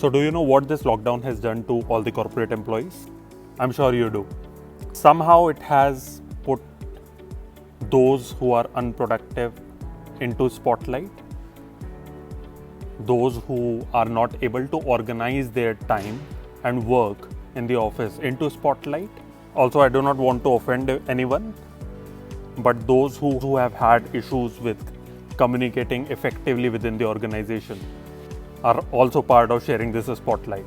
So do you know what this lockdown has done to all the corporate employees? I'm sure you do. Somehow it has put those who are unproductive into spotlight. Those who are not able to organize their time and work in the office into spotlight. Also, I do not want to offend anyone, but those who have had issues with communicating effectively within the organization are also part of sharing this spotlight.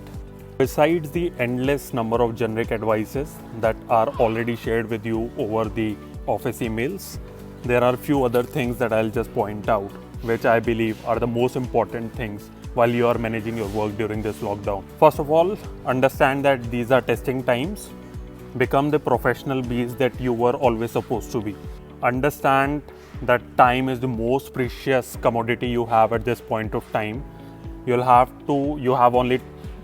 Besides the endless number of generic advices that are already shared with you over the office emails, there are a few other things that I'll just point out, which I believe are the most important things while you are managing your work during this lockdown. First of all, understand that these are testing times. Become the professional beast that you were always supposed to be. Understand that time is the most precious commodity you have at this point of time. You have only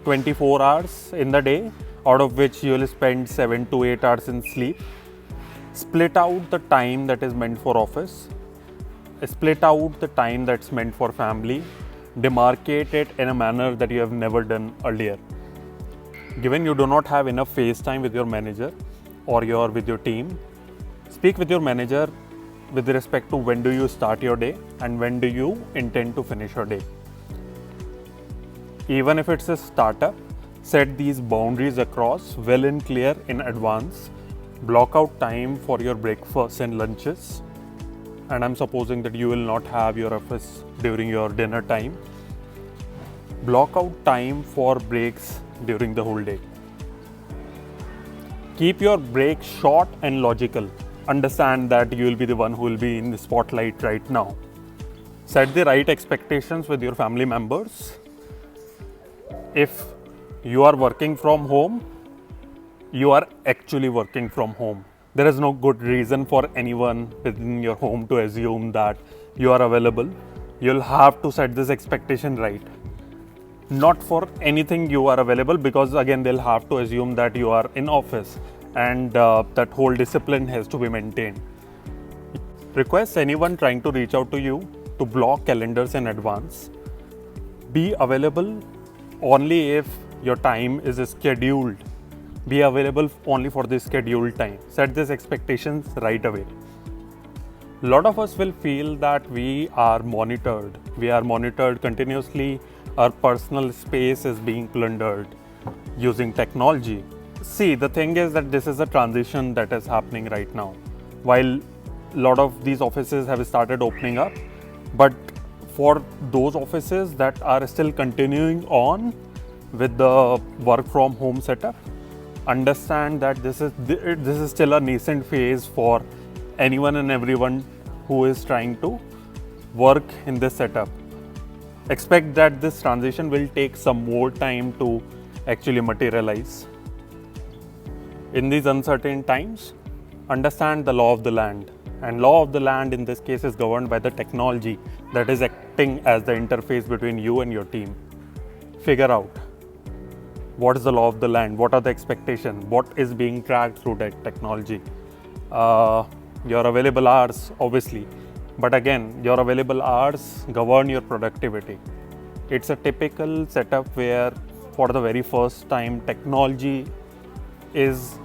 24 hours in the day, out of which you will spend 7 to 8 hours in sleep. Split out the time that is meant for office. Split out the time that's meant for family. Demarcate it in a manner that you have never done earlier. Given you do not have enough face time with your manager or with your team, speak with your manager with respect to when do you start your day and when do you intend to finish your day. Even if it's a startup, set these boundaries across well and clear in advance. Block out time for your breakfast and lunches. And I'm supposing that you will not have your office during your dinner time. Block out time for breaks during the whole day. Keep your breaks short and logical. Understand that you will be the one who will be in the spotlight right now. Set the right expectations with your family members. If you are working from home, you are actually working from home. There is no good reason for anyone within your home to assume that you are available. You'll have to set this expectation right. Not for anything you are available, because again they'll have to assume that you are in office, and that whole discipline has to be maintained. Request anyone trying to reach out to you to block calendars in advance. Be available only if your time is scheduled. Be available only for the scheduled time. Set these expectations right away. A lot of us will feel that we are monitored. We are monitored continuously. Our personal space is being plundered using technology. See, the thing is that this is a transition that is happening right now. While a lot of these offices have started opening up, but for those offices that are still continuing on with the work from home setup, understand that this is still a nascent phase for anyone and everyone who is trying to work in this setup. Expect that this transition will take some more time to actually materialize. In these uncertain times, understand the law of the land. And law of the land in this case is governed by the technology that is acting as the interface between you and your team. Figure out what is the law of the land, what are the expectations, what is being tracked through that technology. Your available hours, obviously. But again, your available hours govern your productivity. It's a typical setup where for the very first time technology is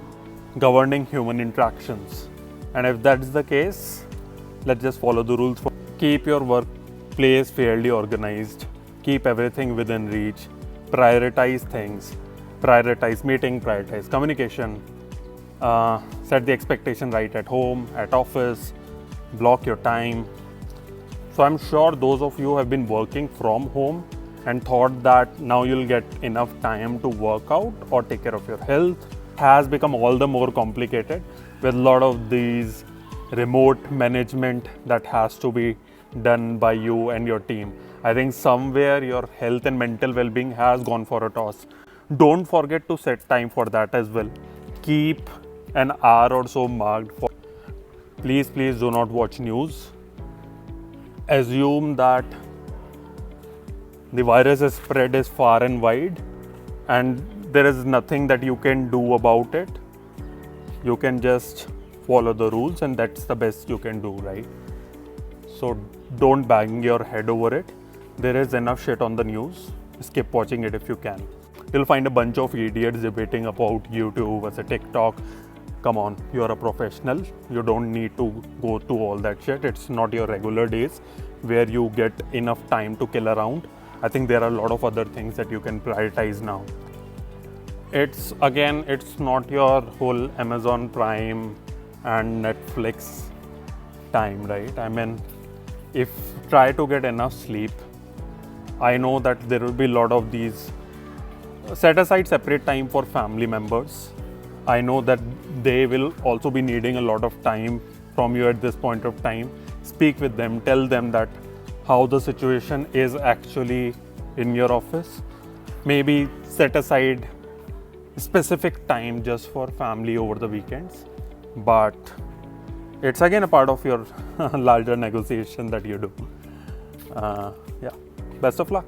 governing human interactions. And if that's the case, let's just follow the rules. Keep your workplace fairly organized. Keep everything within reach. Prioritize things. Prioritize meeting, prioritize communication. Set the expectation right at home, at office. Block your time. So I'm sure those of you who have been working from home and thought that now you'll get enough time to work out or take care of your health has become all the more complicated with a lot of these remote management that has to be done by you and your team. I think somewhere your health and mental well-being has gone for a toss. Don't forget to set time for that as well. Keep an hour or so marked for. Please do not watch news. Assume that the virus spread is far and wide and there is nothing that you can do about it. You can just follow the rules and that's the best you can do, right? So don't bang your head over it. There is enough shit on the news. skip watching it if you can. You'll find a bunch of idiots debating about YouTube versus TikTok. Come on, you're a professional. You don't need to go to all that shit. It's not your regular days where you get enough time to kill around. I think there are a lot of other things that you can prioritize now. It's not your whole Amazon Prime and Netflix time, right? I mean, if try to get enough sleep. I know that there will be a lot of these. Set aside separate time for family members. I know that they will also be needing a lot of time from you at this point of time. Speak with them, tell them that how the situation is actually in your office. Maybe set aside specific time just for family over the weekends. But it's again a part of your larger negotiation that you do. Yeah, best of luck.